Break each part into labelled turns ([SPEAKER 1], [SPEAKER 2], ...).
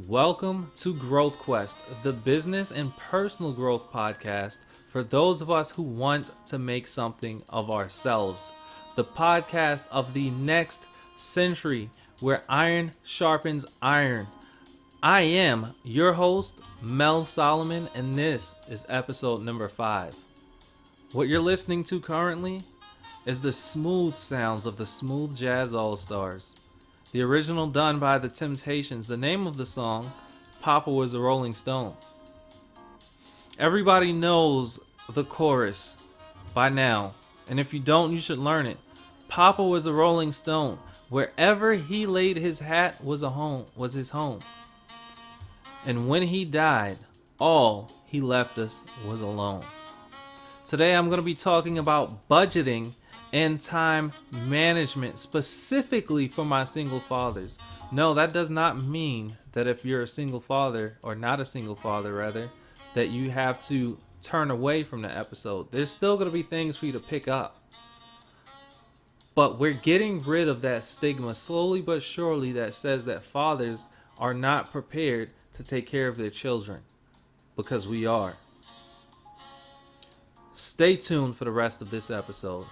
[SPEAKER 1] Welcome to Growth Quest, the business and personal growth podcast for those of us who want to make something of ourselves. The podcast of the next century where iron sharpens iron. I am your host, Mel Solomon, and this is episode number 5. What you're listening to currently is the smooth sounds of the Smooth Jazz All-Stars. The original done by The Temptations. The name of the song, Papa Was a Rolling Stone. Everybody knows the chorus by now, and if you don't, you should learn it. Papa was a rolling stone. Wherever he laid his hat was his home. And when he died, all he left us was alone. Today I'm going to be talking about budgeting and time management, specifically for my single fathers. No, that does not mean that if you're a single father, or not a single father rather, that you have to turn away from the episode. There's still going to be things for you to pick up. But we're getting rid of that stigma slowly but surely that says that fathers are not prepared to take care of their children, because we are. Stay tuned for the rest of this episode.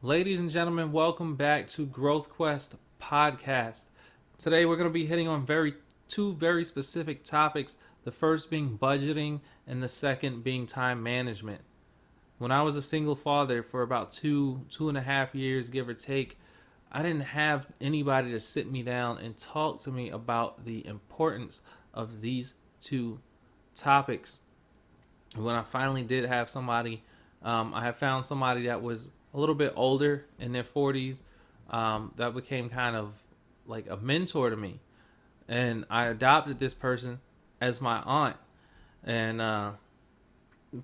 [SPEAKER 1] Ladies and gentlemen, welcome back to Growth Quest Podcast. Today we're going to be hitting on two very specific topics. The first being budgeting and the second being time management. When I was a single father for about two and a half years, give or take, I didn't have anybody to sit me down and talk to me about the importance of these two topics. When I finally did have somebody, I have found somebody that was a little bit older, in their 40s, that became kind of like a mentor to me. And I adopted this person as my aunt. And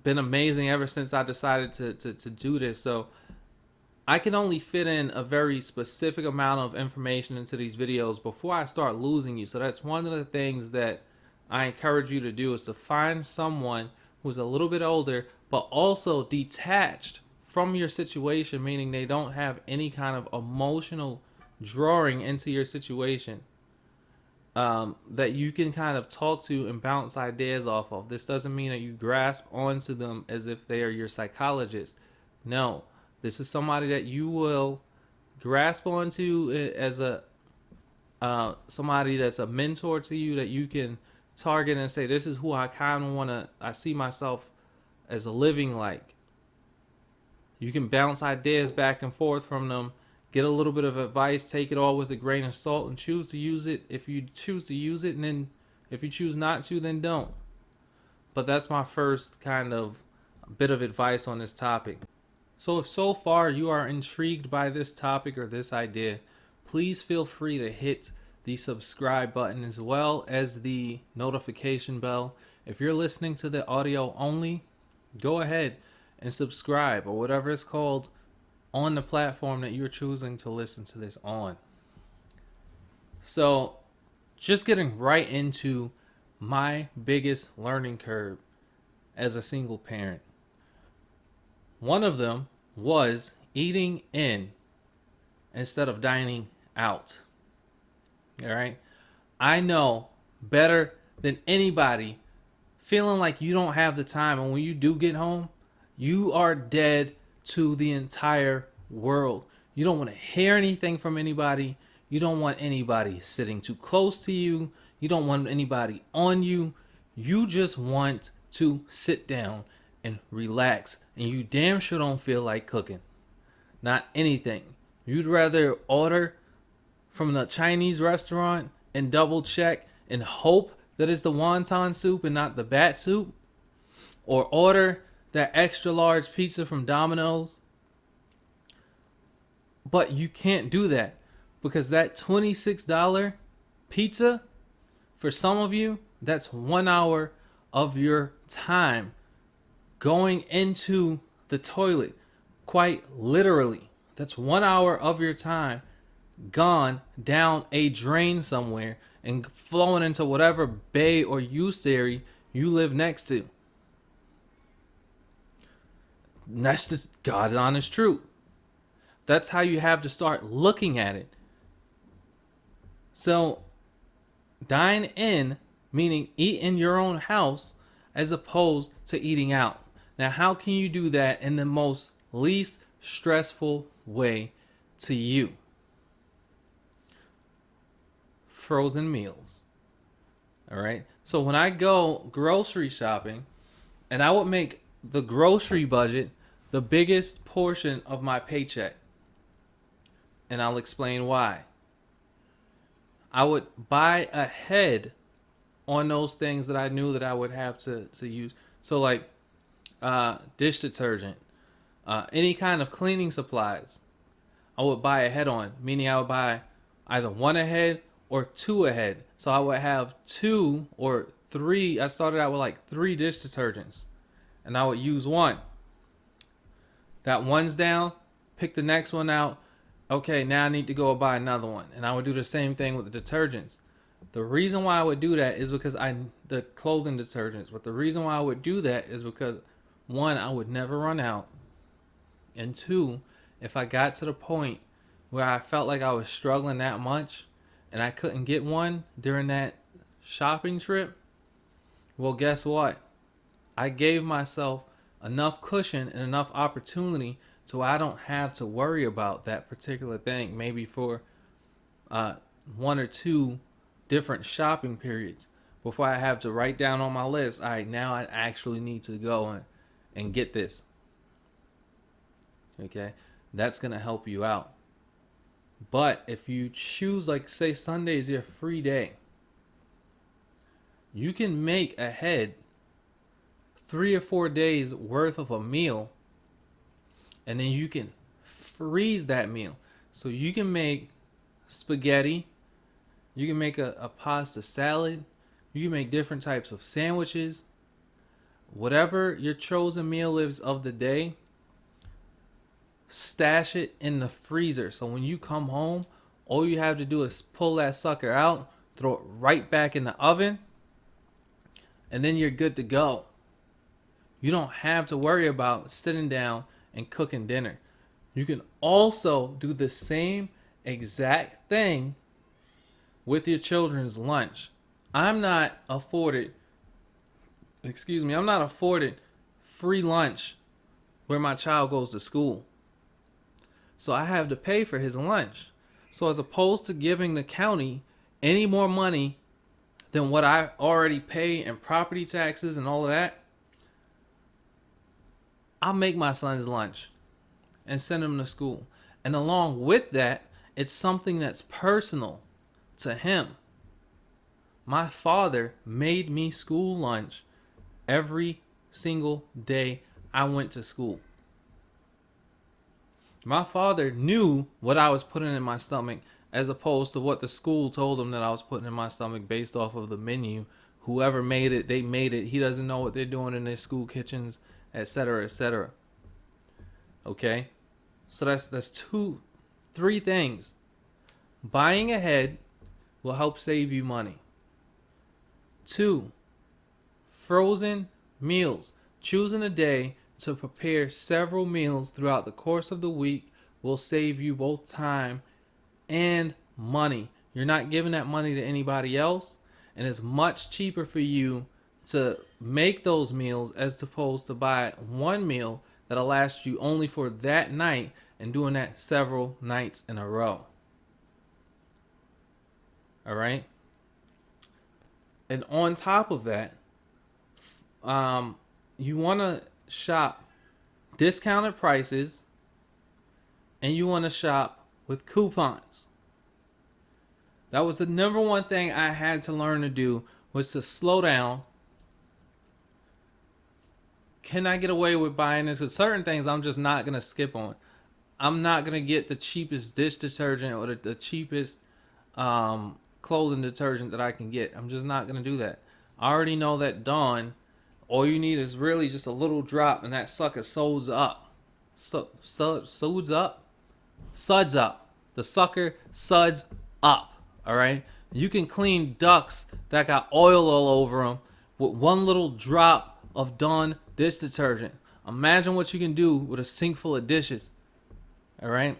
[SPEAKER 1] been amazing ever since I decided to do this. So I can only fit in a very specific amount of information into these videos before I start losing you. So that's one of the things that I encourage you to do, is to find someone who's a little bit older, but also detached from your situation, meaning they don't have any kind of emotional drawing into your situation, that you can kind of talk to and bounce ideas off of. This doesn't mean that you grasp onto them as if they are your psychologist. No, this is somebody that you will grasp onto as a somebody that's a mentor to you, that you can target and say, this is who I kind of I see myself as living like. You can bounce ideas back and forth from them, get a little bit of advice, take it all with a grain of salt, and choose to use it if you choose to use it, and then if you choose not to, then don't. But that's my first kind of bit of advice on this topic. So if so far you are intrigued by this topic or this idea, please feel free to hit the subscribe button as well as the notification bell. If you're listening to the audio only, go ahead and subscribe, or whatever it's called, on the platform that you're choosing to listen to this on. So, just getting right into my biggest learning curve as a single parent. One of them was eating in instead of dining out. All right? I know better than anybody feeling like you don't have the time, and when you do get home, you are dead to the entire world. You don't want to hear anything from anybody. You don't want anybody sitting too close to you. You don't want anybody on you. You just want to sit down and relax. And you damn sure don't feel like cooking. Not anything. You'd rather order from the Chinese restaurant and double check and hope that it's the wonton soup and not the bat soup. Or order that extra large pizza from Domino's. But you can't do that, because that $26 pizza, for some of you, that's 1 hour of your time going into the toilet. Quite literally, that's 1 hour of your time gone down a drain somewhere and flowing into whatever bay or estuary you live next to. That's the God's honest truth. That's how you have to start looking at it. So, dine in, meaning eat in your own house, as opposed to eating out. Now, how can you do that in the most least stressful way to you? Frozen meals. All right. So when I go grocery shopping, and I would make the grocery budget the biggest portion of my paycheck, and I'll explain why. I would buy ahead on those things that I knew that I would have to use. So like dish detergent, any kind of cleaning supplies, I would buy ahead on, meaning I would buy either one ahead or two ahead. So I would have two or three. I started out with like 3 dish detergents, and I would use one. That one's down, pick the next one out. Okay, now I need to go buy another one. And I would do the same thing with the detergents. The reason why I would do that is because the clothing detergents, but the reason why I would do that is because, one, I would never run out. And two, if I got to the point where I felt like I was struggling that much and I couldn't get one during that shopping trip, well, guess what? I gave myself enough cushion and enough opportunity so I don't have to worry about that particular thing, maybe for 1 or 2 different shopping periods before I have to write down on my list, all right, now I actually need to go and get this. Okay, that's going to help you out. But if you choose, like, say Sunday is your free day, you can make ahead 3 or 4 days worth of a meal, and then you can freeze that meal. So you can make spaghetti, you can make a pasta salad, you can make different types of sandwiches. Whatever your chosen meal is of the day, stash it in the freezer. So when you come home, all you have to do is pull that sucker out, throw it right back in the oven, and then you're good to go. You don't have to worry about sitting down and cooking dinner. You can also do the same exact thing with your children's lunch. I'm not afforded free lunch where my child goes to school. So I have to pay for his lunch. So as opposed to giving the county any more money than what I already pay in property taxes and all of that, I'll make my son's lunch and send him to school. And along with that, it's something that's personal to him. My father made me school lunch every single day I went to school. My father knew what I was putting in my stomach as opposed to what the school told him that I was putting in my stomach based off of the menu. Whoever made it, they made it. He doesn't know what they're doing in their school kitchens, etc., etc. Okay? So that's 3 things. Buying ahead will help save you money. 2, frozen meals. Choosing a day to prepare several meals throughout the course of the week will save you both time and money. You're not giving that money to anybody else, and it's much cheaper for you to make those meals as opposed to buy one meal that'll last you only for that night and doing that several nights in a row. All right? And on top of that, you want to shop discounted prices, and you want to shop with coupons. That was the number one thing I had to learn to do, was to slow down. Can I get away with buying this? Because certain things I'm just not going to skip on. I'm not going to get the cheapest dish detergent or the cheapest clothing detergent that I can get. I'm just not going to do that. I already know that Dawn, all you need is really just a little drop, and that sucker suds up. Suds up? Suds up. The sucker suds up. All right? You can clean ducks that got oil all over them with one little drop of Dawn dish detergent. Imagine what you can do with a sink full of dishes. All right.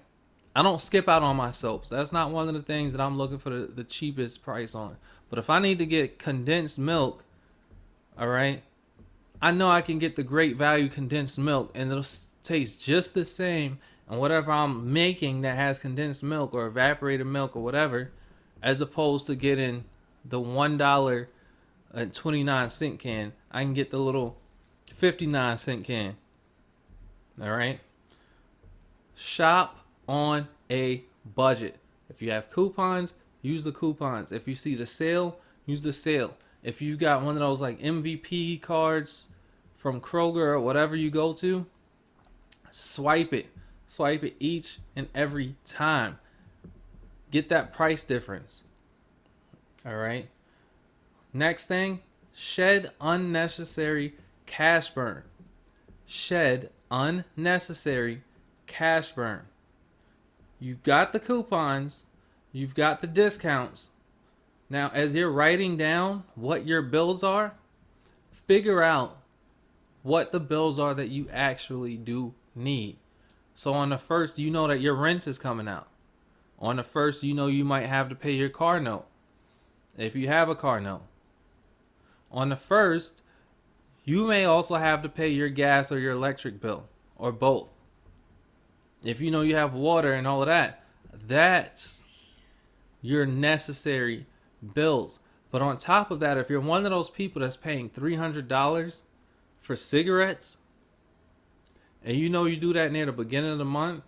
[SPEAKER 1] I don't skip out on my soaps. That's not one of the things that I'm looking for the cheapest price on. But if I need to get condensed milk, all right, I know I can get the great value condensed milk and it'll taste just the same. And whatever I'm making that has condensed milk or evaporated milk or whatever, as opposed to getting the $1.29 can, I can get the little 59-cent can. All right. Shop on a budget. If you have coupons, use the coupons. If you see the sale, use the sale. If you got one of those like MVP cards from Kroger or whatever you go to, swipe it. Swipe it each and every time. Get that price difference. All right. Next thing, shed unnecessary cash burn. Shed unnecessary cash burn. You've got the coupons, you've got the discounts. Now, as you're writing down what your bills are, figure out what the bills are that you actually do need. So on the first, you know that your rent is coming out. On the first, you know you might have to pay your car note, if you have a car note. On the first, you may also have to pay your gas or your electric bill, or both. If you know you have water and all of that, that's your necessary bills. But on top of that, if you're one of those people that's paying $300 for cigarettes, and you know you do that near the beginning of the month,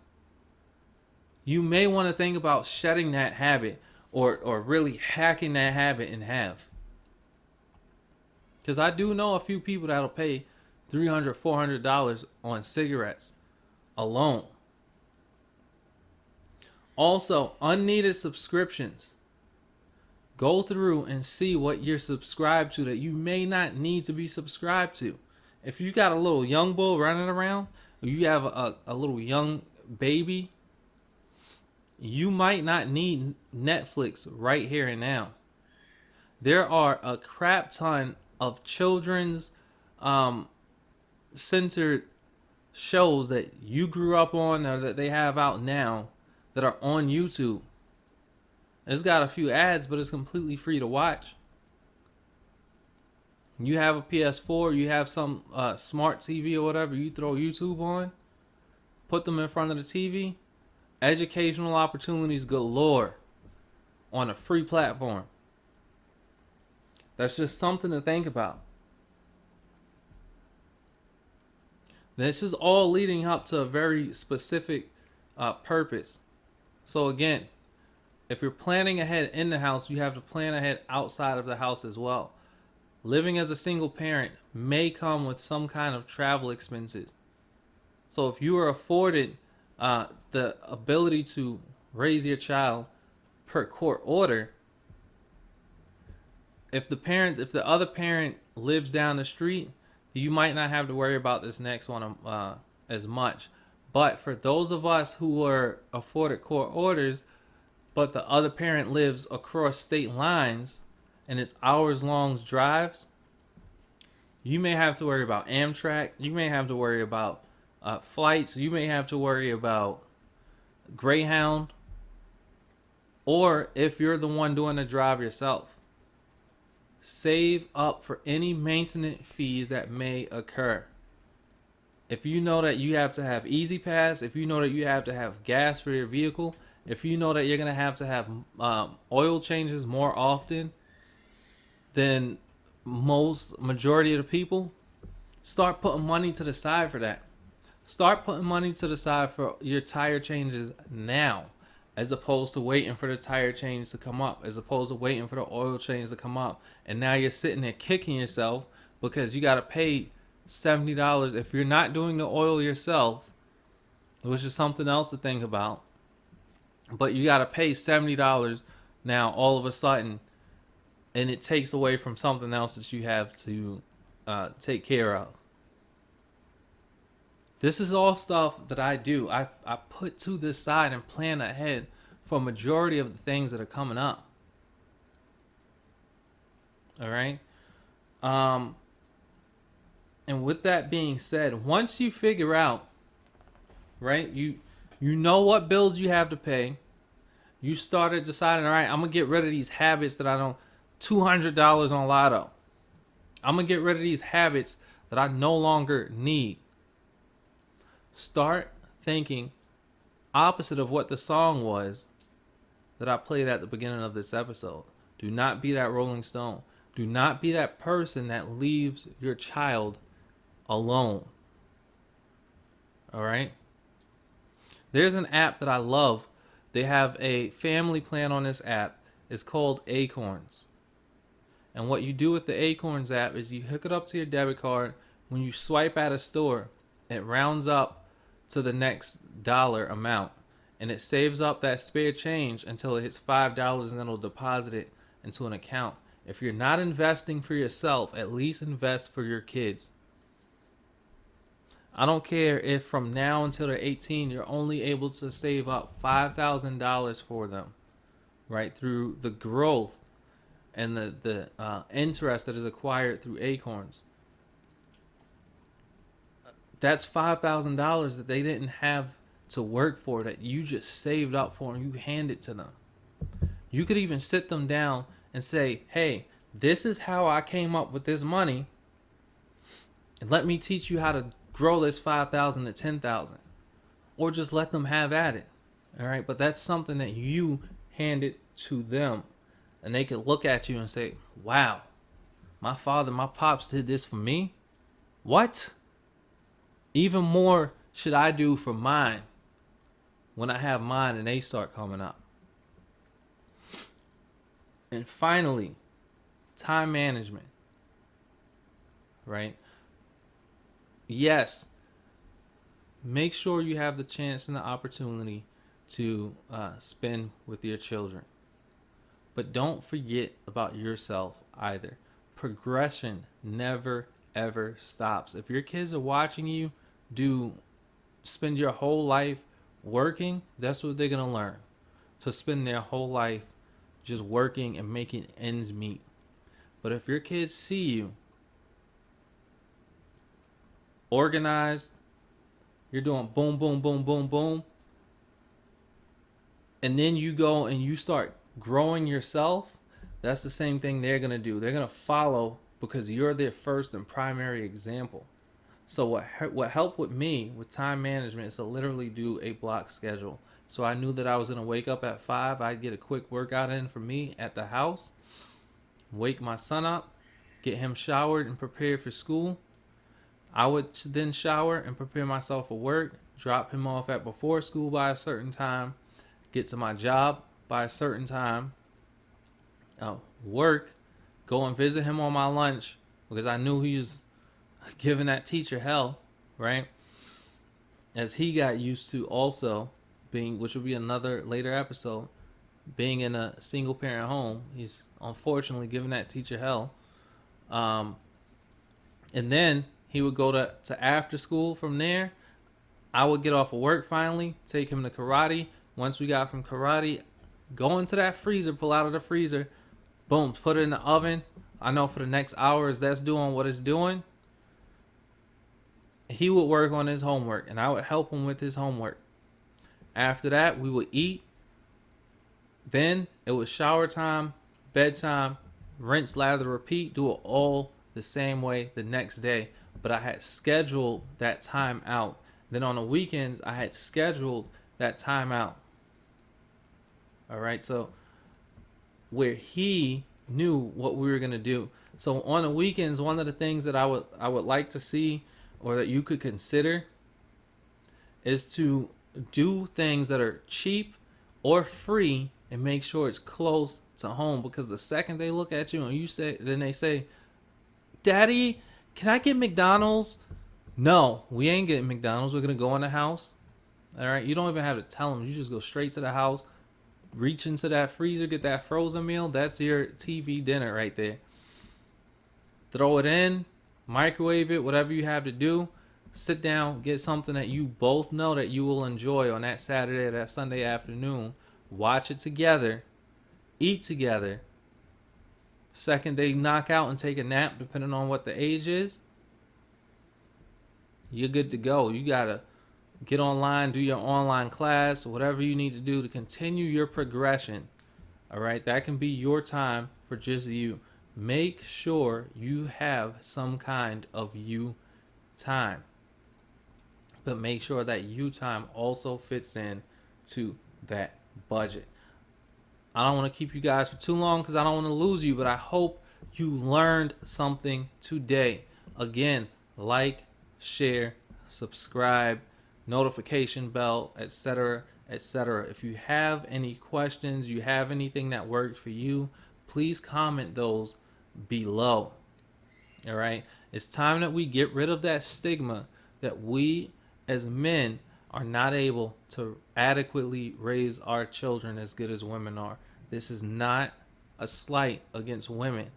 [SPEAKER 1] you may want to think about shedding that habit or really hacking that habit in half. Because I do know a few people that'll pay $300, $400 on cigarettes alone. Also, unneeded subscriptions. Go through and see what you're subscribed to that you may not need to be subscribed to. If you got a little young bull running around, or you have a little young baby, you might not need Netflix right here and now. There are a crap ton of children's centered shows that you grew up on or that they have out now that are on YouTube. It's got a few ads, but it's completely free to watch. You have a PS4, you have some smart TV or whatever, you throw YouTube on, put them in front of the TV, educational opportunities galore on a free platform. That's just something to think about. This is all leading up to a very specific purpose. So again, if you're planning ahead in the house, you have to plan ahead outside of the house as well. Living as a single parent may come with some kind of travel expenses. So if you are afforded the ability to raise your child per court order, if the other parent lives down the street, you might not have to worry about this next one as much. But for those of us who are afforded court orders, but the other parent lives across state lines and it's hours long drives, you may have to worry about Amtrak. You may have to worry about flights. You may have to worry about Greyhound. Or if you're the one doing the drive yourself, save up for any maintenance fees that may occur. If you know that you have to have Easy Pass, if you know that you have to have gas for your vehicle, if you know that you're going to have oil changes more often than majority of the people, start putting money to the side for that. Start putting money to the side for your tire changes now, as opposed to waiting for the tire change to come up, as opposed to waiting for the oil change to come up. And now you're sitting there kicking yourself because you got to pay $70 if you're not doing the oil yourself, which is something else to think about. But you got to pay $70 now all of a sudden, and it takes away from something else that you have to take care of. This is all stuff that I do. I put to this side and plan ahead for a majority of the things that are coming up. All right. And And with that being said, once you figure out, right, you know what bills you have to pay, you started deciding, all right, I'm gonna get rid of these habits that I don't, $200 on Lotto. I'm gonna get rid of these habits that I no longer need. Start thinking opposite of what the song was that I played at the beginning of this episode. Do not be that Rolling Stone. Do not be that person that leaves your child alone. All right? There's an app that I love. They have a family plan on this app. It's called Acorns. And what you do with the Acorns app is you hook it up to your debit card. When you swipe at a store, it rounds up to the next dollar amount. And it saves up that spare change until it hits $5, and then it'll deposit it into an account. If you're not investing for yourself, at least invest for your kids. I don't care if from now until they're 18, you're only able to save up $5,000 for them, right? Through the growth and the interest that is acquired through Acorns. That's $5,000 that they didn't have to work for, that you just saved up for and you hand it to them. You could even sit them down and say, hey, this is how I came up with this money. And let me teach you how to grow this 5,000 to 10,000. Or just let them have at it. All right. But that's something that you handed to them. And they could look at you and say, wow, my father, my pops did this for me. What? Even more should I do for mine when I have mine and they start coming up. And finally, time management. Right? Yes, make sure you have the chance and the opportunity to spend with your children. But don't forget about yourself either. Progression never, ever stops. If your kids are watching you spend your whole life working, that's what they're going to learn. To spend their whole life just working and making ends meet. But if your kids see you organized, you're doing boom, boom, boom, boom, boom, and then you go and you start growing yourself, that's the same thing they're going to do. They're going to follow because you're their first and primary example. So what helped with me with time management is to literally do a block schedule. So I knew that I was going to wake up at 5. I'd get a quick workout in for me at the house, wake my son up, get him showered and prepared for school. I would then shower and prepare myself for work, drop him off at before school by a certain time, get to my job by a certain time, work, go and visit him on my lunch because I knew he was giving that teacher hell, right? As he got used to also being, which will be another later episode, being in a single parent home. He's unfortunately giving that teacher hell. And then he would go to after school from there. I would get off of work finally, take him to karate. Once we got from karate, go into that freezer, pull out of the freezer, boom, put it in the oven. I know for the next hour as that's doing what it's doing, he would work on his homework and I would help him with his homework. After that, we would eat. Then it was shower time, bedtime, rinse, lather, repeat, do it all the same way the next day. But I had scheduled that time out. Then on the weekends, I had scheduled that time out. All right, so where he knew what we were going to do. So on the weekends, one of the things that I would like to see, or that you could consider, is to do things that are cheap or free and make sure it's close to home. Because the second they look at you and they say, Daddy, can I get McDonald's? No, we ain't getting McDonald's. We're going to go in the house. All right. You don't even have to tell them. You just go straight to the house, reach into that freezer, get that frozen meal. That's your TV dinner right there. Throw it in, microwave it, whatever you have to do. Sit down, get something that you both know that you will enjoy on that Saturday or that Sunday afternoon. Watch it together, eat together. Second, they knock out and take a nap, depending on what the age is. you're good to go. You got to get online, do your online class, whatever you need to do to continue your progression. All right, that can be your time for just you. Make sure you have some kind of you time, but make sure that you time also fits in to that budget. I don't want to keep you guys for too long because I don't want to lose you, but I hope you learned something today. Again, like, share, subscribe, notification bell, etc., etc. If you have any questions, you have anything that worked for you, please comment those below. All right? It's time that we get rid of that stigma that we as men are not able to adequately raise our children as good as women are. This is not a slight against women.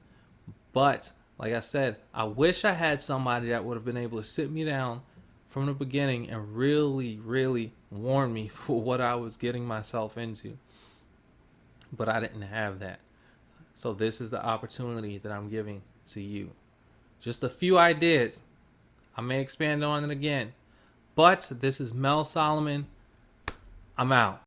[SPEAKER 1] But, like I said, I wish I had somebody that would have been able to sit me down from the beginning and really, really warn me for what I was getting myself into. But I didn't have that. So this is the opportunity that I'm giving to you. Just a few ideas. I may expand on it again. But this is Mel Solomon. I'm out.